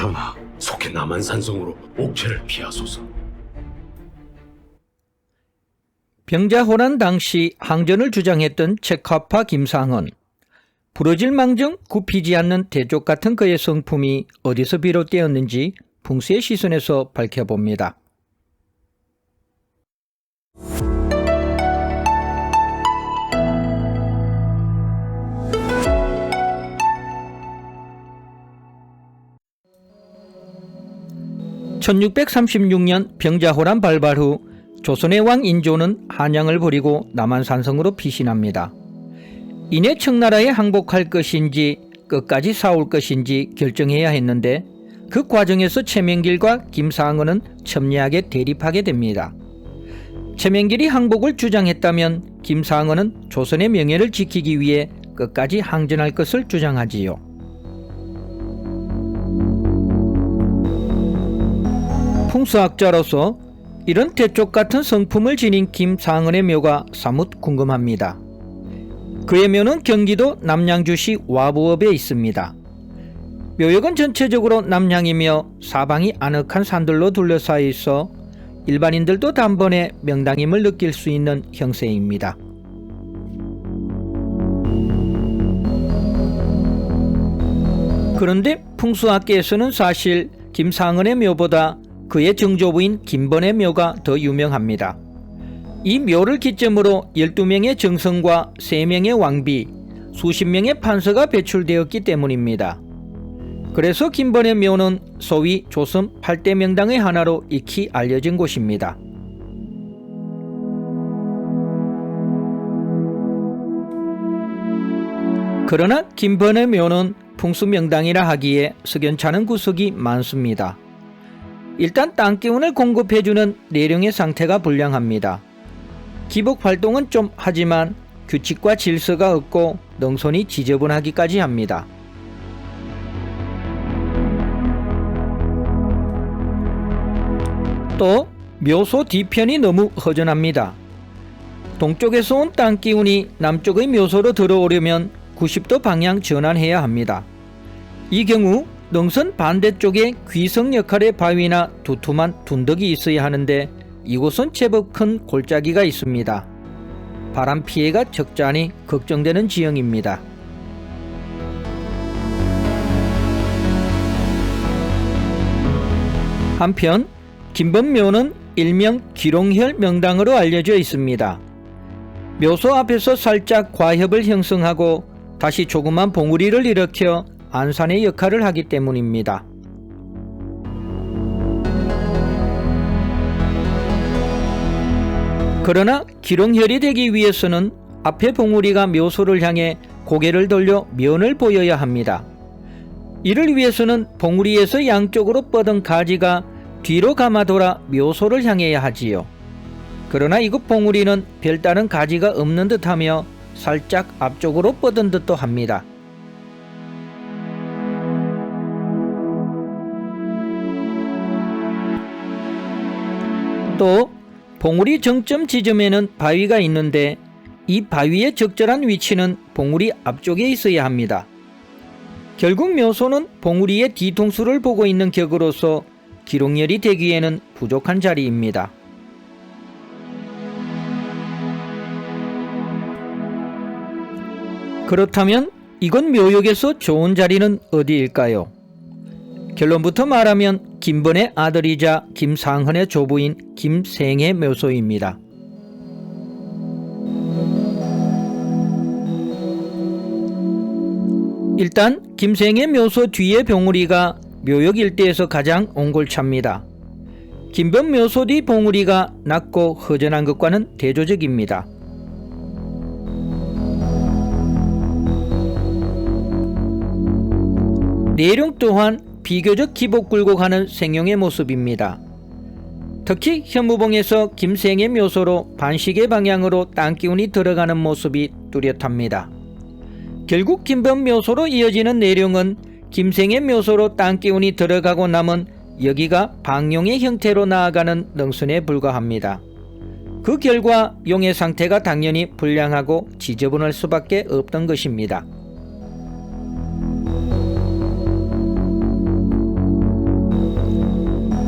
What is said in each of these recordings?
전하, 속해 남한산성으로 옥체를 피하소서. 병자호란 당시 항전을 주장했던 책화파 김상헌. 부러질망정 굽히지 않는 대쪽 같은 그의 성품이 어디서 비롯되었는지 풍수의 시선에서 밝혀봅니다. (1636년) 병자호란 발발 후 조선의 왕 인조는 한양을 버리고 남한산성으로 피신합니다. 이내 청나라에 항복할 것인지 끝까지 싸울 것인지 결정해야 했는데 그 과정에서 최명길과 김상헌은 첨예하게 대립하게 됩니다. 최명길이 항복을 주장했다면 김상헌은 조선의 명예를 지키기 위해 끝까지 항전할 것을 주장하지요. 풍수학자로서 이런 대쪽 같은 성품을 지닌 김상헌의 묘가 사뭇 궁금합니다. 그의 묘는 경기도 남양주시 와부읍에 있습니다. 묘역은 전체적으로 남향이며 사방이 아늑한 산들로 둘러싸여 있어 일반인들도 단번에 명당임을 느낄 수 있는 형세입니다. 그런데 풍수학계에서는 사실 김상헌의 묘보다 그의 정조부인 김번의 묘가 더 유명합니다. 이 묘를 기점으로 12명의 정성과 3명의 왕비, 수십 명의 판서가 배출되었기 때문입니다. 그래서 김번의 묘는 소위 조선 8대 명당의 하나로 익히 알려진 곳입니다. 그러나 김번의 묘는 풍수명당이라 하기에 석연찮은 구석이 많습니다. 일단 땅기운을 공급해주는 내령의 상태가 불량합니다. 기복 활동은 좀 하지만 규칙과 질서가 없고 능선이 지저분하기까지 합니다. 또 묘소 뒤편이 너무 허전합니다. 동쪽에서 온 땅기운이 남쪽의 묘소로 들어오려면 90도 방향 전환해야 합니다. 이 경우 능선 반대쪽에 귀성 역할의 바위나 두툼한 둔덕이 있어야 하는데 이곳은 제법 큰 골짜기가 있습니다. 바람 피해가 적잖이 걱정되는 지형입니다. 한편 김번묘는 일명 기롱혈 명당으로 알려져 있습니다. 묘소 앞에서 살짝 과협을 형성하고 다시 조그만 봉우리를 일으켜 안산의 역할을 하기 때문입니다. 그러나 기롱혈이 되기 위해서는 앞에 봉우리가 묘소를 향해 고개를 돌려 면을 보여야 합니다. 이를 위해서는 봉우리에서 양쪽으로 뻗은 가지가 뒤로 감아 돌아 묘소를 향해야 하지요. 그러나 이곳 봉우리는 별다른 가지가 없는 듯하며 살짝 앞쪽으로 뻗은 듯도 합니다. 또 봉우리 정점 지점에는 바위가 있는데 이 바위의 적절한 위치는 봉우리 앞쪽에 있어야 합니다. 결국 묘소는 봉우리의 뒤통수를 보고 있는 격으로서 기롱혈이 되기에는 부족한 자리입니다. 그렇다면 이곳 묘역에서 좋은 자리는 어디일까요? 결론부터 말하면 김번의 아들이자 김상헌의 조부인 김생의 묘소입니다. 일단 김생의 묘소 뒤의 봉우리가 묘역 일대에서 가장 옹골차입니다. 김번 묘소 뒤 봉우리가 낮고 허전한 것과는 대조적입니다. 내룡 또한 비교적 기복 굴곡하는 생용의 모습입니다. 특히 현무봉에서 김생의 묘소로 반시계 방향으로 땅기운이 들어가는 모습이 뚜렷합니다. 결국 김번 묘소로 이어지는 내룡은 김생의 묘소로 땅기운이 들어가고 남은 여기가 방용의 형태로 나아가는 능선에 불과합니다. 그 결과 용의 상태가 당연히 불량하고 지저분할 수밖에 없던 것입니다.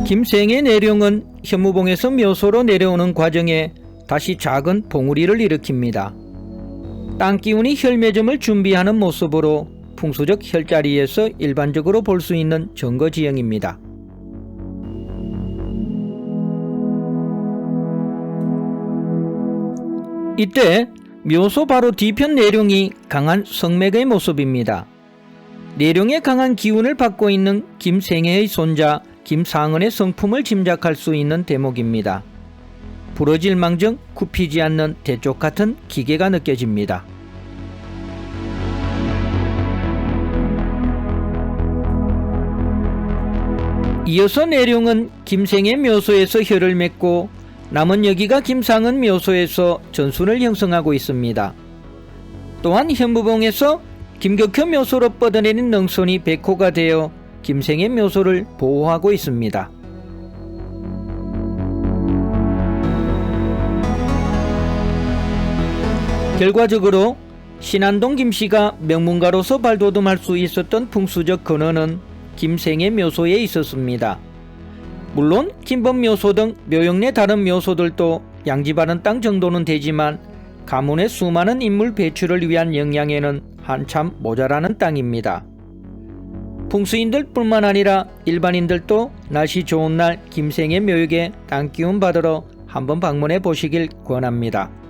김생의 내룡은 현무봉에서 묘소로 내려오는 과정에 다시 작은 봉우리를 일으킵니다. 땅기운이 혈매점을 준비하는 모습으로 풍수적 혈자리에서 일반적으로 볼 수 있는 정거지형입니다. 이때 묘소 바로 뒤편 내룡이 강한 성맥의 모습입니다. 내룡의 강한 기운을 받고 있는 김생애의 손자 김상은의 성품을 짐작할 수 있는 대목입니다. 부러질 망정 굽히지 않는 대쪽 같은 기계가 느껴집니다. 이어서 내룡은 김생애 묘소에서 혈을 맺고 남은 여기가 김상은 묘소에서 전순을 형성하고 있습니다. 또한 현무봉에서 김격현 묘소로 뻗어내린 능선이 백호가 되어 김생애 묘소를 보호하고 있습니다. 결과적으로 신안동 김씨가 명문가로서 발돋움할 수 있었던 풍수적 근원은 김생애 묘소에 있었습니다. 물론 김법 묘소 등 묘역 내 다른 묘소들도 양지 바른 땅 정도는 되지만 가문의 수많은 인물 배출을 위한 역량에는 한참 모자라는 땅입니다. 풍수인들 뿐만 아니라 일반인들도 날씨 좋은 날 김생애 묘역에 땅기운 받으러 한번 방문해 보시길 권합니다.